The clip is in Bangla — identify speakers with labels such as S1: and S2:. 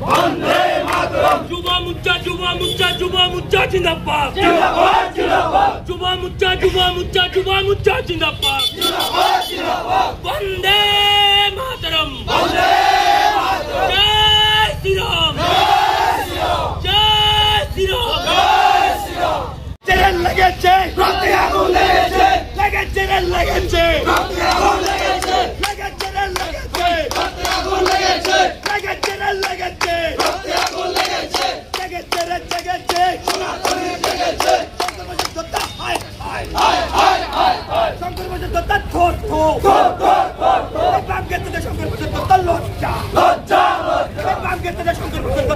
S1: বন্দে মাতরম
S2: যুব মোর্চা জিন্দাবাদ
S1: জিন্দাবাদ জিন্দাবাদ
S2: যুব মোর্চা জিন্দাবাদ
S1: জিন্দাবাদ জিন্দাবাদ
S2: বন্দে মাতরম
S1: বন্দে মাতরম
S2: জয় শ্রীরাম জয় শ্রীরাম
S1: জয় শ্রীরাম
S2: জেল লেগেছে
S1: রক্তে আগুন লেগেছে
S2: লেগেছে
S1: রক্তে আগুন লেগেছে
S2: লেগেছে
S1: রক্তে আগুন লেগেছে
S2: লেগেছে
S1: রক্তে আগুন লেগেছে
S2: লেগেছে
S1: সনাতনী জেগেছে
S2: হায় হায়
S1: হায় হায় হায় হায়
S2: শঙ্কর বসন্ত থর থর
S1: ধর ধর ধর ধর
S2: বাম গেতে শঙ্কর বসন্ত লজ্জা
S1: লজ্জা লজ্জা
S2: বাম গেতে শঙ্কর বসন্ত